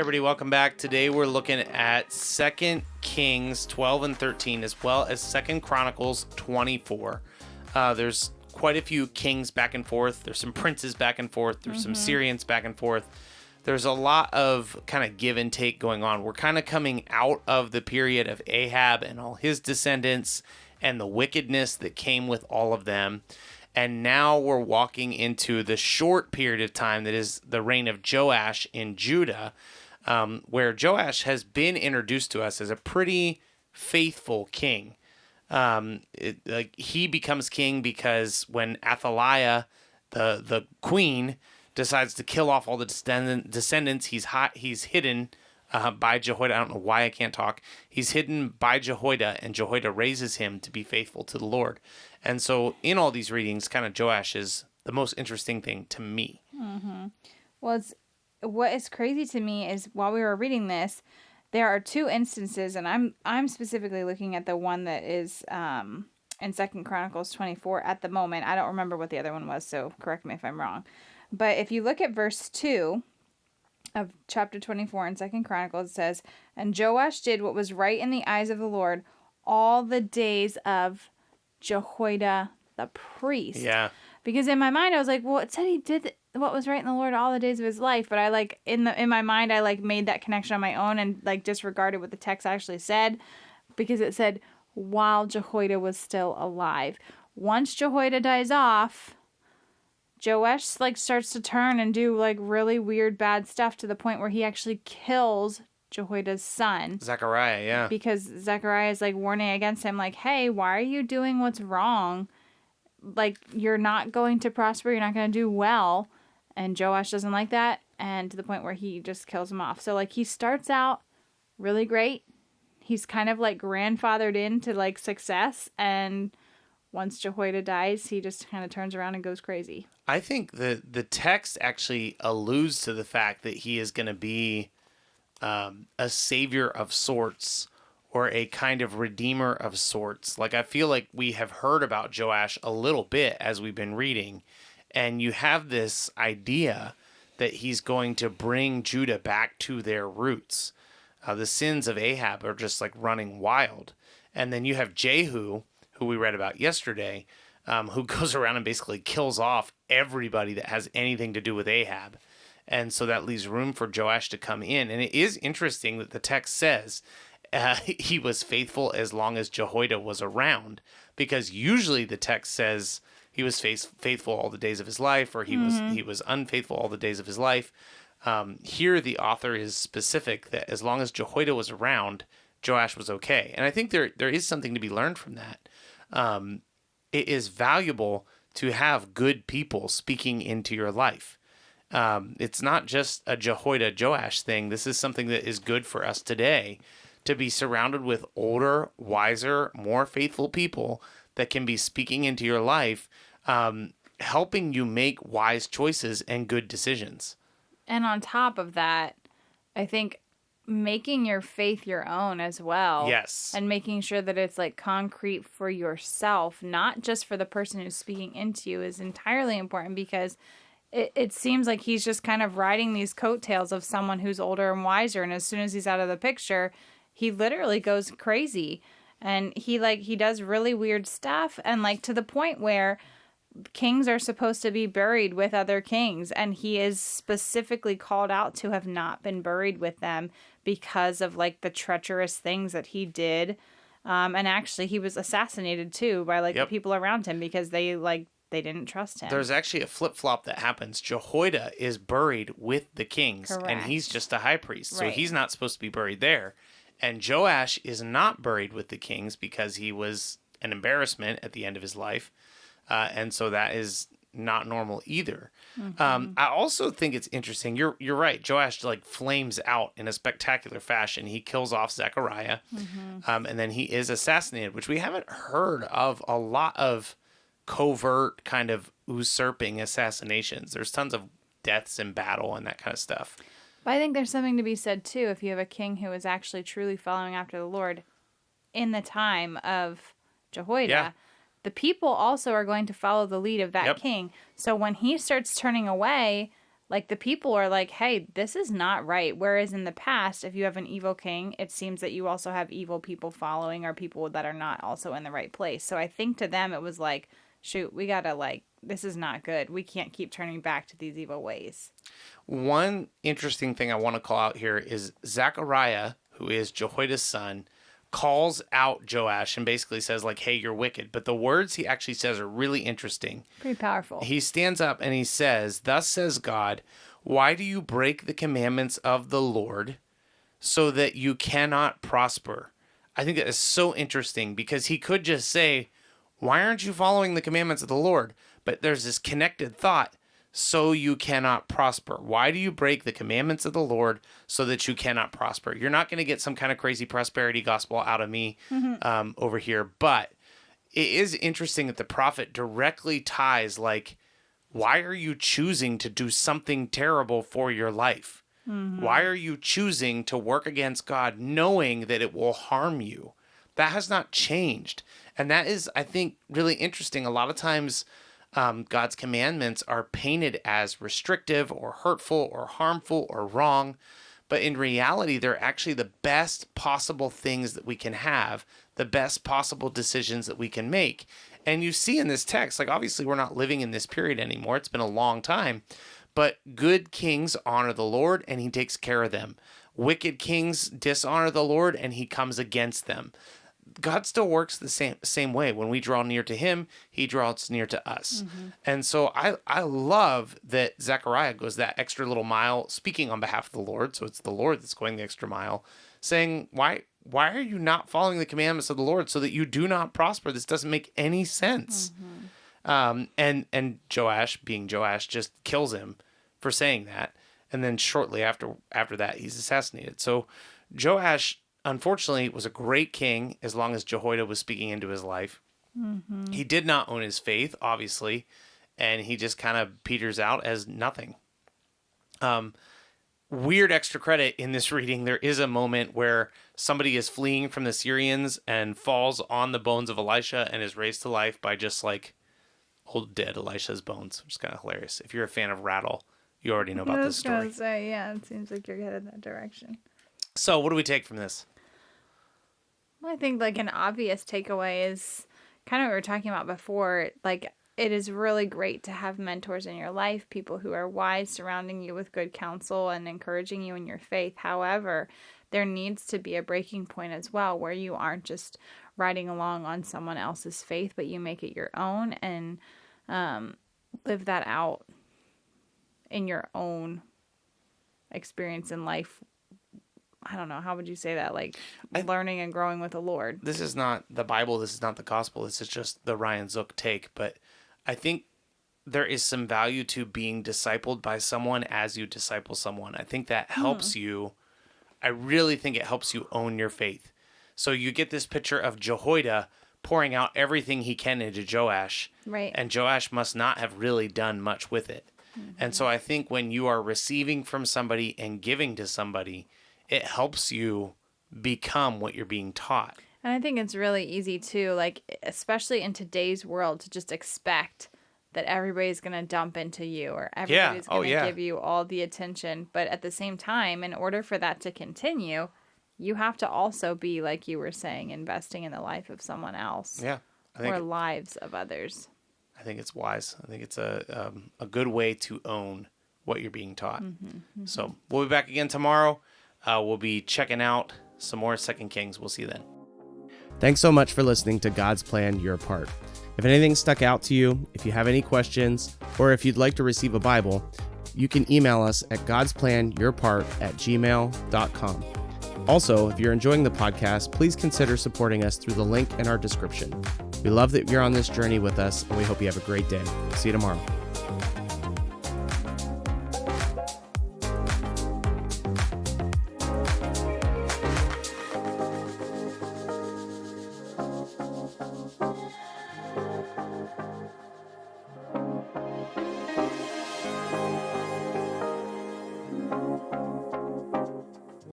everybody, welcome back. Today we're looking at 2 Kings 12 and 13 as well as 2 Chronicles 24. There's quite a few kings back and forth. There's some princes back and forth. There's some Syrians back and forth. There's a lot of kind of give and take going on. We're kind of coming out of the period of Ahab and all his descendants and the wickedness that came with all of them. And now we're walking into the short period of time that is the reign of Joash in Judah, where Joash has been introduced to us as a pretty faithful king. He becomes king because when Athaliah, the queen, decides to kill off all the descendants, he's hidden by Jehoiada. I don't know why I can't talk. He's hidden by Jehoiada, and Jehoiada raises him to be faithful to the Lord. And so in all these readings, kind of Joash is the most interesting thing to me. Mm-hmm. Well, what is crazy to me is while we were reading this, there are two instances, and I'm specifically looking at the one that is in 2 Chronicles 24 at the moment. I don't remember what the other one was, so correct me if I'm wrong. But if you look at verse 2 of chapter 24 in 2 Chronicles, it says, "And Joash did what was right in the eyes of the Lord all the days of Jehoiada the priest." Yeah. Because in my mind I was like, well, it said he did what was right in the Lord all the days of his life, but I in my mind I made that connection on my own and disregarded what the text actually said, because it said while Jehoiada was still alive. Once Jehoiada dies off, Joash starts to turn and do really weird bad stuff to the point where he actually kills Jehoiada's son. Zechariah, yeah. Because Zechariah is warning against him, hey, why are you doing what's wrong? You're not going to prosper, you're not going to do well. And Joash doesn't like that, and to the point where he just kills him off. So he starts out really great. He's kind of grandfathered into success, and once Jehoiada dies, he just kind of turns around and goes crazy. I think the text actually alludes to the fact that he is going to be a savior of sorts, or a kind of redeemer of sorts. I feel like we have heard about Joash a little bit as we've been reading, and you have this idea that he's going to bring Judah back to their roots. The sins of Ahab are just running wild. And then you have Jehu, who we read about yesterday, who goes around and basically kills off everybody that has anything to do with Ahab. And so that leaves room for Joash to come in. And it is interesting that the text says he was faithful as long as Jehoiada was around, because usually the text says he was faithful all the days of his life, or he was unfaithful all the days of his life. Here the author is specific that as long as Jehoiada was around, Joash was okay. And I think there is something to be learned from that. It is valuable to have good people speaking into your life. It's not just a Jehoiada Joash thing. This is something that is good for us today, to be surrounded with older, wiser, more faithful people that can be speaking into your life, helping you make wise choices and good decisions. And on top of that, I think making your faith your own as well. Yes. And making sure that it's concrete for yourself, not just for the person who's speaking into you, is entirely important, because it seems like he's just kind of riding these coattails of someone who's older and wiser. And as soon as he's out of the picture, he literally goes crazy. And he does really weird stuff. And to the point where kings are supposed to be buried with other kings, and he is specifically called out to have not been buried with them because of the treacherous things that he did. And actually he was assassinated too by the people around him, because they didn't trust him. There's actually a flip-flop that happens. Jehoiada is buried with the kings. Correct. And he's just a high priest, so right. He's not supposed to be buried there. And Joash is not buried with the kings because he was an embarrassment at the end of his life. And so that is not normal either. Mm-hmm. I also think it's interesting. You're right. Joash flames out in a spectacular fashion. He kills off Zechariah, and then he is assassinated, which we haven't heard of a lot of covert kind of usurping assassinations. There's tons of deaths in battle and that kind of stuff. But I think there's something to be said too, if you have a king who is actually truly following after the Lord in the time of Jehoiada. Yeah. The people also are going to follow the lead of that king. So when he starts turning away, like the people are like, hey, this is not right. Whereas in the past, if you have an evil king, it seems that you also have evil people following, or people that are not also in the right place. So I think to them it was like, shoot, we gotta, like, this is not good. We can't keep turning back to these evil ways. One interesting thing I want to call out here is Zechariah, who is Jehoiada's son, calls out Joash and basically says, like, hey, you're wicked. But the words he actually says are really interesting. Pretty powerful. He stands up and he says, thus says God, why do you break the commandments of the Lord so that you cannot prosper? I think that is so interesting, because he could just say, why aren't you following the commandments of the Lord? But there's this connected thought, so you cannot prosper. Why do you break the commandments of the Lord so that you cannot prosper? You're not going to get some kind of crazy prosperity gospel out of me over here. But it is interesting that the prophet directly ties, like, why are you choosing to do something terrible for your life? Why are you choosing to work against God knowing that it will harm you? That has not changed. And that is, I think, really interesting. A lot of times, God's commandments are painted as restrictive or hurtful or harmful or wrong. But in reality, they're actually the best possible things that we can have, the best possible decisions that we can make. And you see in this text, like, obviously we're not living in this period anymore. It's been a long time. But good kings honor the Lord and he takes care of them. Wicked kings dishonor the Lord and he comes against them. God still works the same way. When we draw near to him, he draws near to us. And so I love that Zechariah goes that extra little mile speaking on behalf of the Lord. So it's the Lord that's going the extra mile, saying, why are you not following the commandments of the Lord so that you do not prosper? This doesn't make any sense. And Joash, being Joash, just kills him for saying that. And then shortly after that, he's assassinated. So Joash, unfortunately, was a great king as long as Jehoiada was speaking into his life. He did not own his faith, obviously, and he just kind of peters out as nothing. Weird extra credit in this reading, there is a moment where somebody is fleeing from the Syrians and falls on the bones of Elisha and is raised to life by just, like, old dead Elisha's bones, which is kind of hilarious. If you're a fan of Rattle, you already know about this story. I was going to say, yeah, it seems like you're headed that direction. So what do we take from this? Well, I think, like, an obvious takeaway is kind of what we were talking about before. Like, it is really great to have mentors in your life, people who are wise, surrounding you with good counsel and encouraging you in your faith. However, there needs to be a breaking point as well, where you aren't just riding along on someone else's faith, but you make it your own and live that out in your own experience in life. I don't know. How would you say that? Like, learning and growing with the Lord. This is not the Bible. This is not the gospel. This is just the Ryan Zook take. But I think there is some value to being discipled by someone as you disciple someone. I think that helps you. I really think it helps you own your faith. So you get this picture of Jehoiada pouring out everything he can into Joash. Right. And Joash must not have really done much with it. And so I think when you are receiving from somebody and giving to somebody, it helps you become what you're being taught. And I think it's really easy too, like, especially in today's world, to just expect that everybody's going to dump into you, or everybody's going to give you all the attention. But at the same time, in order for that to continue, you have to also be, like you were saying, investing in the life of someone else. Yeah. Or lives of others. I think it's wise. I think it's a good way to own what you're being taught. So we'll be back again tomorrow. We'll be checking out some more 2 Kings. We'll see you then. Thanks so much for listening to God's Plan, Your Part. If anything stuck out to you, if you have any questions, or if you'd like to receive a Bible, you can email us at godsplanyourpart@gmail.com. Also, if you're enjoying the podcast, please consider supporting us through the link in our description. We love that you're on this journey with us, and we hope you have a great day. See you tomorrow.